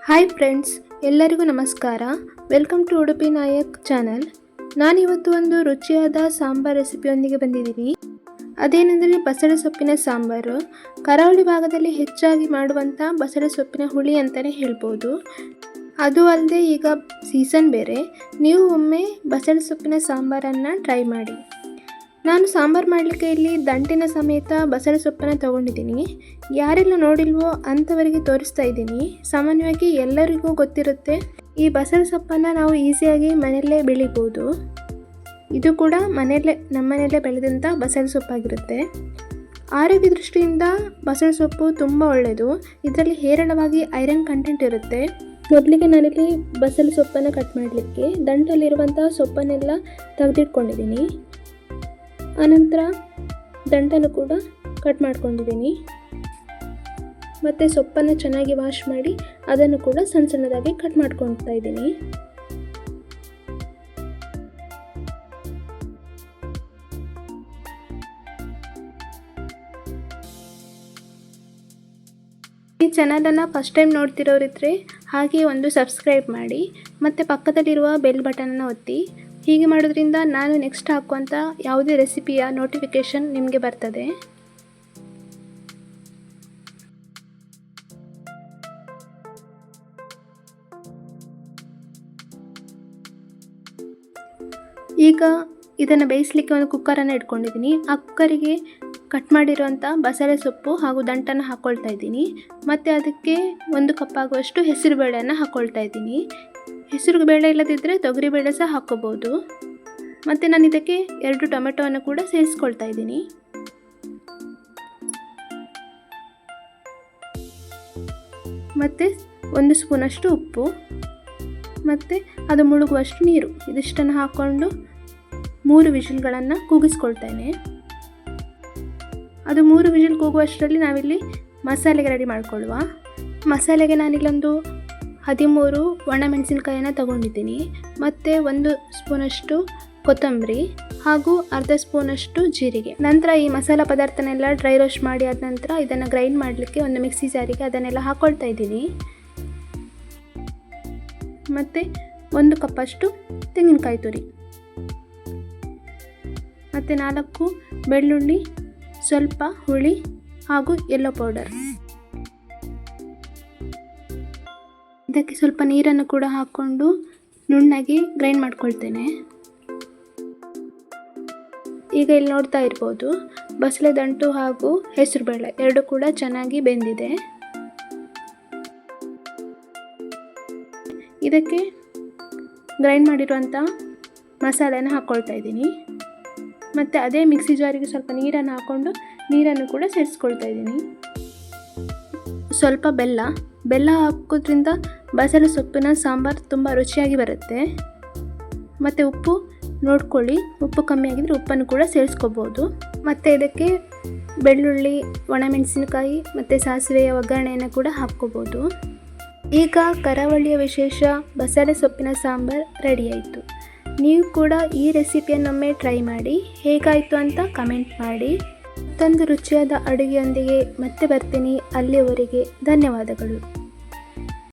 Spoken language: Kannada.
ಹಾಯ್ ಫ್ರೆಂಡ್ಸ್, ಎಲ್ಲರಿಗೂ ನಮಸ್ಕಾರ. Welcome to Udupi Nayak channel. ನಾನಿವತ್ತು ಒಂದು ರುಚಿಯಾದ ಸಾಂಬಾರ್ ರೆಸಿಪಿಯೊಂದಿಗೆ ಬಂದಿದ್ದೀನಿ. ಅದೇನೆಂದರೆ ಬಸಳೆ ಸೊಪ್ಪಿನ ಸಾಂಬಾರು. ಕರಾವಳಿ ಭಾಗದಲ್ಲಿ ಹೆಚ್ಚಾಗಿ ಮಾಡುವಂಥ ಬಸಳೆ ಸೊಪ್ಪಿನ ಹುಳಿ ಅಂತಲೇ ಹೇಳ್ಬೋದು. ಅದು ಅಲ್ಲದೆ ಈಗ ಸೀಸನ್ ಬೇರೆ. ನೀವು ಒಮ್ಮೆ ಬಸಳೆ ಸೊಪ್ಪಿನ ಸಾಂಬಾರನ್ನು ಟ್ರೈ ಮಾಡಿ. ನಾನು ಸಾಂಬಾರು ಮಾಡಲಿಕ್ಕೆ ಇಲ್ಲಿ ದಂಟಿನ ಸಮೇತ ಬಸಳೆ ಸೊಪ್ಪನ್ನು ತೊಗೊಂಡಿದ್ದೀನಿ. ಯಾರೆಲ್ಲ ನೋಡಿಲ್ವೋ ಅಂಥವರಿಗೆ ತೋರಿಸ್ತಾ ಇದ್ದೀನಿ. ಸಾಮಾನ್ಯವಾಗಿ ಎಲ್ಲರಿಗೂ ಗೊತ್ತಿರುತ್ತೆ, ಈ ಬಸಳೆ ಸೊಪ್ಪನ್ನು ನಾವು ಈಸಿಯಾಗಿ ಮನೆಯಲ್ಲೇ ಬೆಳಿಬೋದು. ಇದು ಕೂಡ ನಮ್ಮನೆಯಲ್ಲೇ ಬೆಳೆದಂಥ ಬಸಳೆ ಸೊಪ್ಪಾಗಿರುತ್ತೆ. ಆರೋಗ್ಯ ದೃಷ್ಟಿಯಿಂದ ಬಸಳೆ ಸೊಪ್ಪು ತುಂಬ ಒಳ್ಳೆಯದು. ಇದರಲ್ಲಿ ಹೇರಳವಾಗಿ ಐರನ್ ಕಂಟೆಂಟ್ ಇರುತ್ತೆ. ಮೊದಲಿಗೆ ನಾನಿಲ್ಲಿ ಬಸಳೆ ಸೊಪ್ಪನ್ನು ಕಟ್ ಮಾಡಲಿಕ್ಕೆ ದಂಟಲ್ಲಿರುವಂಥ ಸೊಪ್ಪನ್ನೆಲ್ಲ ತೆಗೆದಿಟ್ಕೊಂಡಿದ್ದೀನಿ. ಆನಂತರ ದಂಟನ್ನು ಕೂಡ ಕಟ್ ಮಾಡ್ಕೊಂಡಿದ್ದೀನಿ. ಮತ್ತು ಸೊಪ್ಪನ್ನು ಚೆನ್ನಾಗಿ ವಾಶ್ ಮಾಡಿ ಅದನ್ನು ಕೂಡ ಸಣ್ಣ ಸಣ್ಣದಾಗಿ ಕಟ್ ಮಾಡ್ಕೊಳ್ತಾ ಇದ್ದೀನಿ. ಈ ಚಾನಲನ್ನು ಫಸ್ಟ್ ಟೈಮ್ ನೋಡ್ತಿರೋರಿದ್ರೆ ಹಾಗೆ ಒಂದು ಸಬ್ಸ್ಕ್ರೈಬ್ ಮಾಡಿ ಮತ್ತು ಪಕ್ಕದಲ್ಲಿರುವ ಬೆಲ್ ಬಟನನ್ನು ಒತ್ತಿ. ಹೀಗೆ ಮಾಡೋದ್ರಿಂದ ನಾನು ನೆಕ್ಸ್ಟ್ ಹಾಕುವಂಥ ಯಾವುದೇ ರೆಸಿಪಿಯ ನೋಟಿಫಿಕೇಷನ್ ನಿಮಗೆ ಬರ್ತದೆ. ಈಗ ಇದನ್ನು ಬೇಯಿಸಲಿಕ್ಕೆ ಒಂದು ಕುಕ್ಕರನ್ನು ಇಟ್ಕೊಂಡಿದ್ದೀನಿ. ಆ ಕುಕ್ಕರಿಗೆ ಕಟ್ ಮಾಡಿರುವಂಥ ಬಸಳೆ ಸೊಪ್ಪು ಹಾಗೂ ದಂಟನ್ನು ಹಾಕ್ಕೊಳ್ತಾ ಇದ್ದೀನಿ. ಮತ್ತು ಅದಕ್ಕೆ 1 ಕಪ್ ಆಗುವಷ್ಟು ಹೆಸರುಬೇಳೆಯನ್ನು ಹಾಕ್ಕೊಳ್ತಾ ಇದ್ದೀನಿ. ಹೆಸರು ಬೇಳೆ ಇಲ್ಲದಿದ್ದರೆ ತೊಗರಿಬೇಳೆ ಸಹ ಹಾಕ್ಕೋಬೋದು. ಮತ್ತು ನಾನು ಇದಕ್ಕೆ 2 ಟೊಮೆಟೊವನ್ನು ಕೂಡ ಸೇರಿಸ್ಕೊಳ್ತಾ ಇದ್ದೀನಿ. ಮತ್ತು 1 ಸ್ಪೂನಷ್ಟು ಉಪ್ಪು ಮತ್ತು ಅದು ಮುಳುಗುವಷ್ಟು ನೀರು, ಇದಿಷ್ಟನ್ನು ಹಾಕ್ಕೊಂಡು 3 ವಿಷಲ್ಗಳನ್ನು ಕೂಗಿಸ್ಕೊಳ್ತೇನೆ. ಅದು 3 ವಿಷಲ್ ಕೂಗುವಷ್ಟರಲ್ಲಿ ನಾವಿಲ್ಲಿ ಮಸಾಲೆಗೆ ರೆಡಿ ಮಾಡಿಕೊಳ್ಳುವ. ಮಸಾಲೆಗೆ ನಾನಿಲ್ಲೊಂದು 13 ಒಣಮೆಣಸಿನಕಾಯನ್ನು ತಗೊಂಡಿದ್ದೀನಿ. ಮತ್ತು 1 ಸ್ಪೂನಷ್ಟು ಕೊತ್ತಂಬರಿ ಹಾಗೂ ಅರ್ಧ ಸ್ಪೂನಷ್ಟು ಜೀರಿಗೆ. ನಂತರ ಈ ಮಸಾಲ ಪದಾರ್ಥನೆಲ್ಲ ಡ್ರೈ ರೋಸ್ಟ್ ಮಾಡಿ ಆದ ನಂತರ ಇದನ್ನು ಗ್ರೈಂಡ್ ಮಾಡಲಿಕ್ಕೆ ಒಂದು ಮಿಕ್ಸಿ ಜಾರಿಗೆ ಅದನ್ನೆಲ್ಲ ಹಾಕ್ಕೊಳ್ತಾ ಇದ್ದೀನಿ. ಮತ್ತು 1 ಕಪ್ಪಷ್ಟು ತೆಂಗಿನಕಾಯಿ ತುರಿ ಮತ್ತು 4 ಬೆಳ್ಳುಳ್ಳಿ, ಸ್ವಲ್ಪ ಹುಳಿ ಹಾಗೂ ಯೆಲ್ಲೋ ಪೌಡರ್. ಇದಕ್ಕೆ ಸ್ವಲ್ಪ ನೀರನ್ನು ಕೂಡ ಹಾಕ್ಕೊಂಡು ನುಣ್ಣಗೆ ಗ್ರೈಂಡ್ ಮಾಡ್ಕೊಳ್ತೇನೆ. ಈಗ ಇಲ್ಲಿ ನೋಡ್ತಾ ಇರ್ಬೋದು, ಬಸಳೆ ದಂಟು ಹಾಗೂ ಹೆಸರುಬೇಳೆ 2 ಕೂಡ ಚೆನ್ನಾಗಿ ಬೆಂದಿದೆ. ಇದಕ್ಕೆ ಗ್ರೈಂಡ್ ಮಾಡಿರುವಂಥ ಮಸಾಲೆಯನ್ನು ಹಾಕ್ಕೊಳ್ತಾ ಇದ್ದೀನಿ. ಮತ್ತು ಅದೇ ಮಿಕ್ಸಿ ಜಾರಿಗೆ ಸ್ವಲ್ಪ ನೀರನ್ನು ಹಾಕ್ಕೊಂಡು ನೀರನ್ನು ಕೂಡ ಸೇರಿಸ್ಕೊಳ್ತಾ ಇದ್ದೀನಿ. ಸ್ವಲ್ಪ ಬೆಲ್ಲ ಹಾಕೋದ್ರಿಂದ ಬಸಳೆ ಸೊಪ್ಪಿನ ಸಾಂಬಾರು ತುಂಬ ರುಚಿಯಾಗಿ ಬರುತ್ತೆ. ಮತ್ತು ಉಪ್ಪು ನೋಡ್ಕೊಳ್ಳಿ, ಉಪ್ಪು ಕಮ್ಮಿ ಆಗಿದ್ರೆ ಉಪ್ಪನ್ನು ಕೂಡ ಸೇರಿಸ್ಕೋಬೋದು. ಮತ್ತು ಇದಕ್ಕೆ ಬೆಳ್ಳುಳ್ಳಿ, ಒಣಮೆಣಸಿನಕಾಯಿ ಮತ್ತು ಸಾಸಿವೆಯ ಒಗ್ಗರಣೆಯನ್ನು ಕೂಡ ಹಾಕ್ಕೋಬೋದು. ಈಗ ಕರಾವಳಿಯ ವಿಶೇಷ ಬಸಳೆ ಸೊಪ್ಪಿನ ಸಾಂಬಾರು ರೆಡಿಯಾಯಿತು. ನೀವು ಕೂಡ ಈ ರೆಸಿಪಿಯನ್ನೊಮ್ಮೆ ಟ್ರೈ ಮಾಡಿ, ಹೇಗಾಯಿತು ಅಂತ ಕಮೆಂಟ್ ಮಾಡಿ. ಮತ್ತೊಂದು ರುಚಿಯಾದ ಅಡುಗೆಯೊಂದಿಗೆ ಮತ್ತೆ ಬರ್ತೀನಿ. ಅಲ್ಲಿಯವರೆಗೆ ಧನ್ಯವಾದಗಳು.